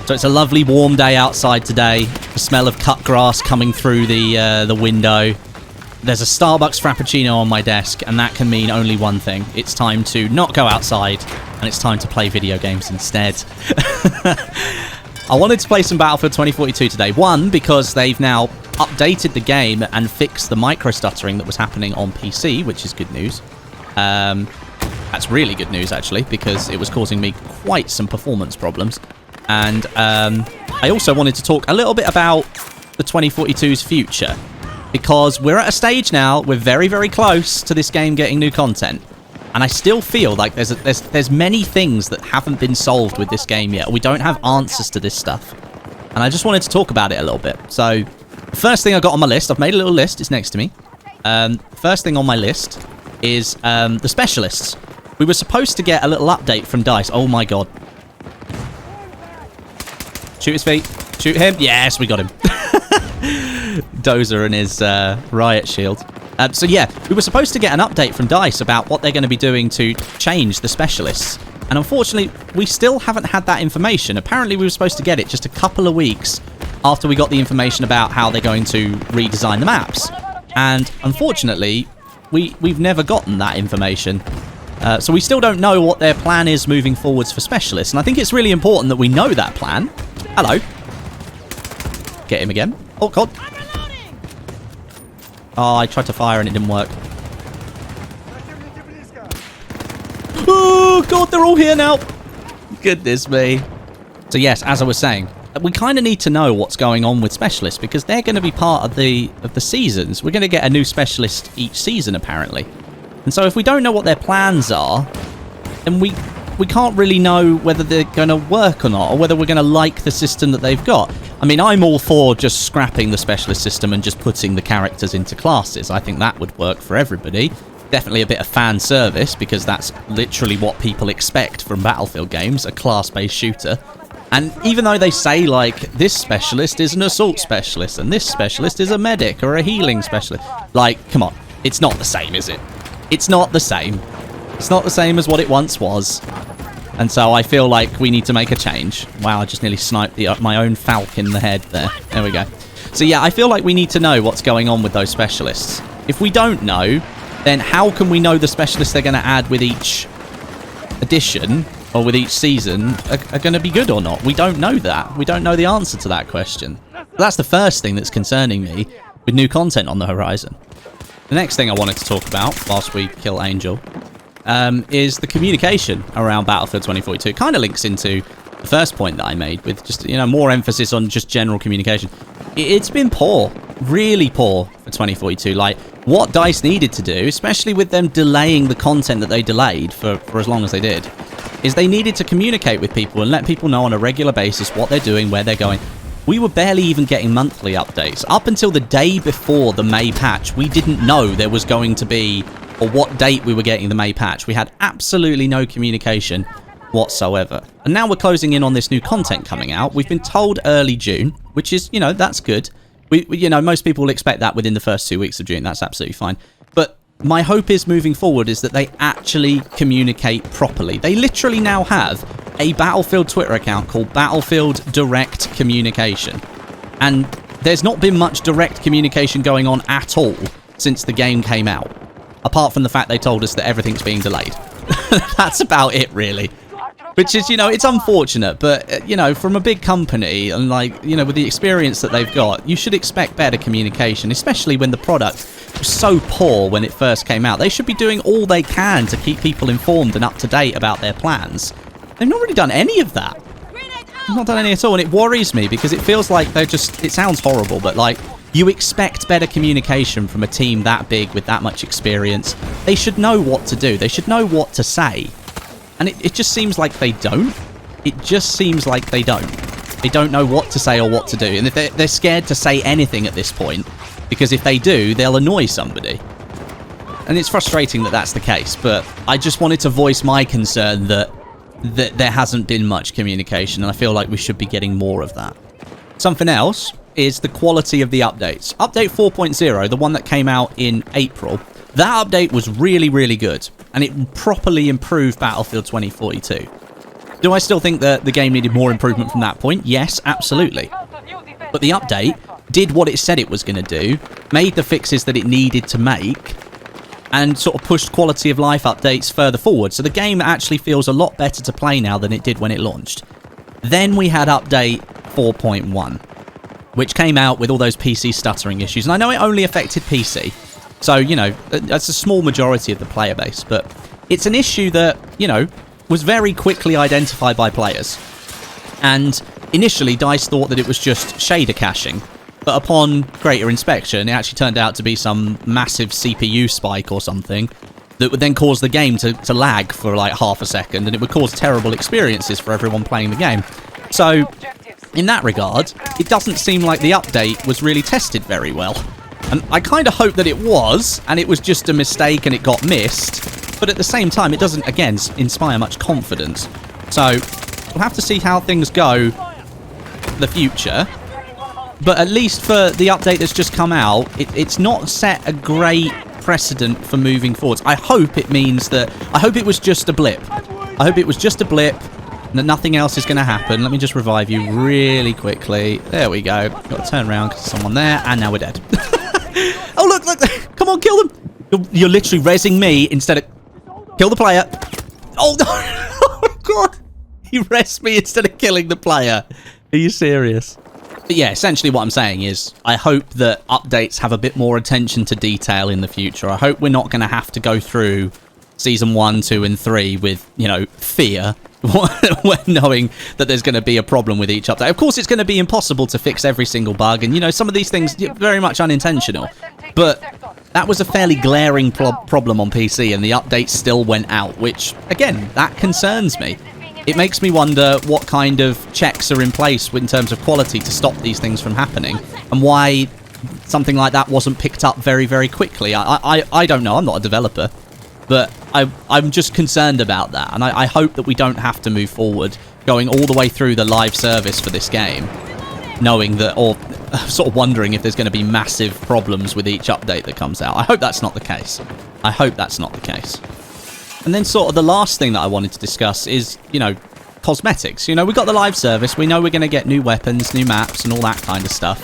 So it's a lovely warm day outside today. The smell of cut grass coming through the window. There's a Starbucks Frappuccino on my desk, and that can mean only one thing. It's time to not go outside, and it's time to play video games instead. I wanted to play some Battlefield 2042 today. One, because they've now updated the game and fixed the micro-stuttering that was happening on PC, which is good news. That's really good news, actually, because it was causing me quite some performance problems. And I also wanted to talk a little bit about the 2042's future, because we're at a stage now, we're very, very close to this game getting new content. And I still feel like there's many things that haven't been solved with this game yet. We don't have answers to this stuff. And I just wanted to talk about it a little bit. So, the first thing I got on my list, I've made a little list, it's next to me. First thing on my list is the specialists. We were supposed to get a little update from DICE. Oh my god. Shoot his feet. Shoot him. Yes, we got him. Dozer and his riot shield. So yeah, we were supposed to get an update from DICE about what they're going to be doing to change the specialists. And unfortunately, we still haven't had that information. Apparently, we were supposed to get it just a couple of weeks after we got the information about how they're going to redesign the maps. And unfortunately, we've never gotten that information. So we still don't know what their plan is moving forwards for specialists. And I think it's really important that we know that plan. Hello. Get him again. Oh, God. Oh, I tried to fire and it didn't work. Oh, God, they're all here now. Goodness me. So, yes, as I was saying, we kind of need to know what's going on with specialists because they're going to be part of the seasons. We're going to get a new specialist each season, apparently. And so if we don't know what their plans are, then we can't really know whether they're going to work or not, or whether we're going to like the system that they've got. I mean, I'm all for just scrapping the specialist system and just putting the characters into classes. I think that would work for everybody. Definitely a bit of fan service, because that's literally what people expect from Battlefield games, a class-based shooter. And even though they say, like, this specialist is an assault specialist, and this specialist is a medic or a healing specialist, like, come on, it's not the same, is it? It's not the same. It's not the same as what it once was. And so I feel like we need to make a change. Wow, I just nearly sniped my own Falcon in the head there. There we go. So yeah, I feel like we need to know what's going on with those specialists. If we don't know, then how can we know the specialists they're going to add with each edition or with each season are going to be good or not? We don't know that. We don't know the answer to that question. That's the first thing that's concerning me with new content on the horizon. The next thing I wanted to talk about whilst we kill Angel is the communication around Battlefield 2042. It kind of links into the first point that I made with just, you know, more emphasis on just general communication. It's been poor, really poor for 2042. Like, what DICE needed to do, especially with them delaying the content that they delayed for as long as they did, is they needed to communicate with people and let people know on a regular basis what they're doing, where they're going. We were barely even getting monthly updates. Up until the day before the May patch, we didn't know there was going to be, or what date we were getting the May patch. We had absolutely no communication whatsoever. And now we're closing in on this new content coming out. We've been told early June, which is, you know, that's good. We you know, most people will expect that within the first 2 weeks of June. That's absolutely fine. But my hope is moving forward is that they actually communicate properly. They literally now have a Battlefield Twitter account called Battlefield Direct Communication. And there's not been much direct communication going on at all since the game came out. Apart from the fact they told us that everything's being delayed. That's about it, really. Which is, you know, it's unfortunate, but, you know, from a big company and, like, you know, with the experience that they've got, you should expect better communication, especially when the product was so poor when it first came out. They should be doing all they can to keep people informed and up to date about their plans. They've not really done any of that. They've not done any at all, and it worries me because it feels like they're just, it sounds horrible, but, like, you expect better communication from a team that big with that much experience. They should know what to do. They should know what to say. And it just seems like they don't. It just seems like they don't. They don't know what to say or what to do. And if they're scared to say anything at this point, because if they do, they'll annoy somebody. And it's frustrating that that's the case, but I just wanted to voice my concern that there hasn't been much communication, and I feel like we should be getting more of that. Something else is the quality of the updates. Update 4.0, the one that came out in April, that update was really, really good, and it properly improved Battlefield 2042. Do I still think that the game needed more improvement from that point? Yes, absolutely. But the update did what it said it was going to do, made the fixes that it needed to make, and sort of pushed quality of life updates further forward. So the game actually feels a lot better to play now than it did when it launched. Then we had update 4.1, which came out with all those PC stuttering issues. And I know it only affected PC, so, you know, that's a small majority of the player base, but it's an issue that, you know, was very quickly identified by players. And initially, DICE thought that it was just shader caching, but upon greater inspection, it actually turned out to be some massive CPU spike or something that would then cause the game to lag for like half a second, and it would cause terrible experiences for everyone playing the game. So, in that regard, it doesn't seem like the update was really tested very well. And I kind of hope that it was, and it was just a mistake and it got missed, but at the same time, it doesn't, again, inspire much confidence. So, we'll have to see how things go for the future. But at least for the update that's just come out, it's not set a great precedent for moving forwards. I hope it means that... I hope it was just a blip. I hope it was just a blip and that nothing else is going to happen. Let me just revive you really quickly. There we go. Got to turn around because there's someone there, and now we're dead. Oh, look! Come on, kill them! You're literally rezzing me instead of... Kill the player. Oh, no! Oh, my God! You rezzed me instead of killing the player. Are you serious? But yeah, essentially what I'm saying is I hope that updates have a bit more attention to detail in the future. I hope we're not going to have to go through Season 1, 2, and 3 with, you know, fear when knowing that there's going to be a problem with each update. Of course, it's going to be impossible to fix every single bug, and, you know, some of these things are very much unintentional. But that was a fairly glaring problem on PC, and the update still went out, which, again, that concerns me. It makes me wonder what kind of checks are in place in terms of quality to stop these things from happening, and why something like that wasn't picked up very, very quickly. I don't know. I'm not a developer, but I'm just concerned about that, and I hope that we don't have to move forward going all the way through the live service for this game, knowing that, or sort of wondering if there's going to be massive problems with each update that comes out. I hope that's not the case. I hope that's not the case. And then sort of the last thing that I wanted to discuss is, you know, cosmetics. You know, we got the live service. We know we're going to get new weapons, new maps, and all that kind of stuff.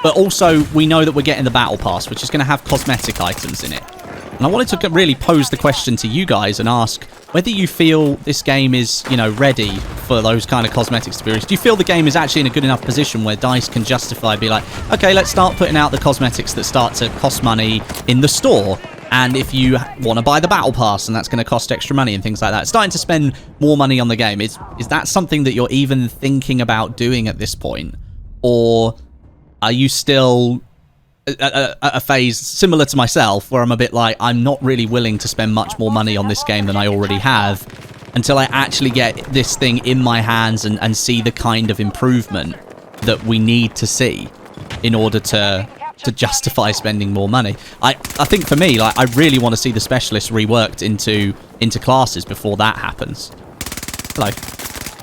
But also, we know that we're getting the Battle Pass, which is going to have cosmetic items in it. And I wanted to really pose the question to you guys and ask whether you feel this game is, you know, ready for those kind of cosmetics to be released. Do you feel the game is actually in a good enough position where DICE can justify, be like, okay, let's start putting out the cosmetics that start to cost money in the store? And if you want to buy the Battle Pass, and that's going to cost extra money and things like that, starting to spend more money on the game, is that something that you're even thinking about doing at this point? Or are you still at a phase similar to myself, where I'm a bit like, I'm not really willing to spend much more money on this game than I already have, until I actually get this thing in my hands and see the kind of improvement that we need to see in order to justify spending more money. I think for me, like, I really want to see the specialists reworked into classes before that happens. Hello.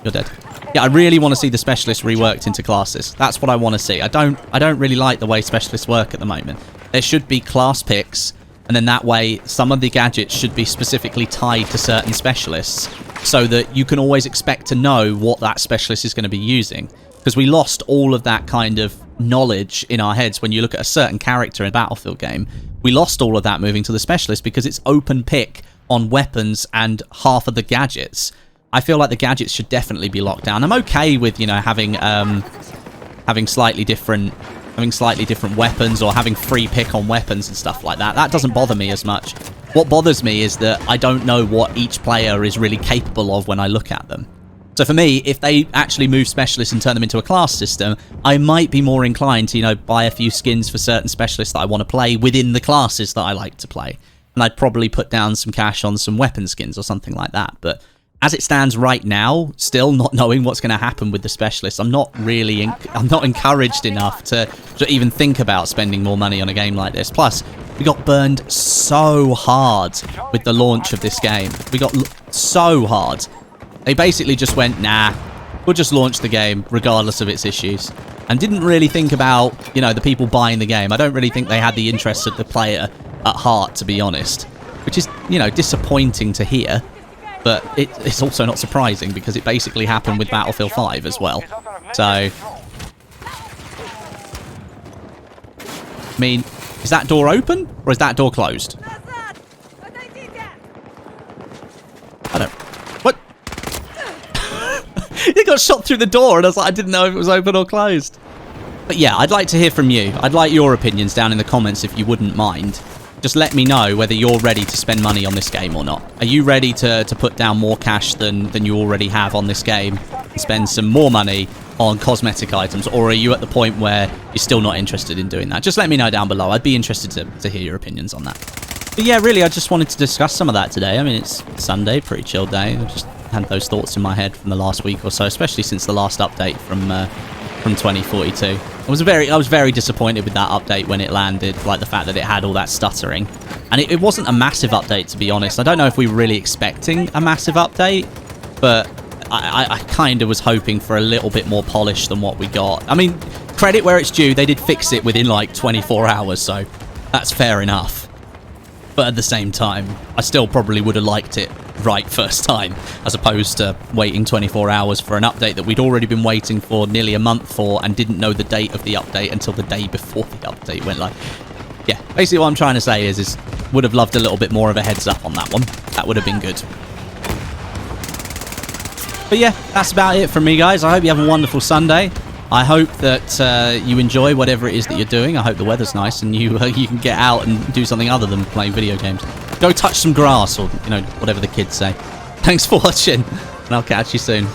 You're dead. Yeah, I really want to see the specialists reworked into classes. That's what I want to see. I don't really like the way specialists work at the moment. There should be class picks, and then that way some of the gadgets should be specifically tied to certain specialists, so that you can always expect to know what that specialist is going to be using. Because we lost all of that kind of knowledge in our heads when you look at a certain character in a Battlefield game. We lost all of that moving to the specialist because it's open pick on weapons and half of the gadgets. I feel like the gadgets should definitely be locked down. I'm okay with, you know, having slightly different weapons, or having free pick on weapons and stuff like that. That doesn't bother me as much. What bothers me is that I don't know what each player is really capable of when I look at them. So for me, if they actually move specialists and turn them into a class system, I might be more inclined to, you know, buy a few skins for certain specialists that I want to play within the classes that I like to play. And I'd probably put down some cash on some weapon skins or something like that. But as it stands right now, still not knowing what's going to happen with the specialists, I'm not encouraged enough to even think about spending more money on a game like this. Plus, we got burned so hard with the launch of this game. We got so hard. They basically just went, nah, we'll just launch the game regardless of its issues. And didn't really think about, you know, the people buying the game. I don't really think they had the interests of the player at heart, to be honest. Which is, you know, disappointing to hear. But it's also not surprising because it basically happened with Battlefield 5 as well. So, I mean, is that door open or is that door closed? I don't... What? He got shot through the door and I was like, I didn't know if it was open or closed. But yeah, I'd like to hear from you. I'd like your opinions down in the comments if you wouldn't mind. Just let me know whether you're ready to spend money on this game or not. Are you ready to put down more cash than you already have on this game and spend some more money on cosmetic items? Or are you at the point where you're still not interested in doing that? Just let me know down below. I'd be interested to hear your opinions on that. But yeah, really, I just wanted to discuss some of that today. I mean, it's Sunday, pretty chill day. I just had those thoughts in my head from the last week or so, especially since the last update from 2042. I was very disappointed with that update when it landed, like the fact that it had all that stuttering. And it wasn't a massive update, to be honest. I don't know if we were really expecting a massive update, but I kind of was hoping for a little bit more polish than what we got. I mean, credit where it's due, they did fix it within like 24 hours, so that's fair enough. But at the same time, I still probably would have liked it right first time, as opposed to waiting 24 hours for an update that we'd already been waiting for nearly a month for and didn't know the date of the update until the day before the update went live. Yeah, basically what I'm trying to say is would have loved a little bit more of a heads up on that one. That would have been good. But yeah, that's about it from me, guys. I hope you have a wonderful Sunday. I hope that you enjoy whatever it is that you're doing. I hope the weather's nice and you can get out and do something other than playing video games. Go touch some grass or, you know, whatever the kids say. Thanks for watching, and I'll catch you soon.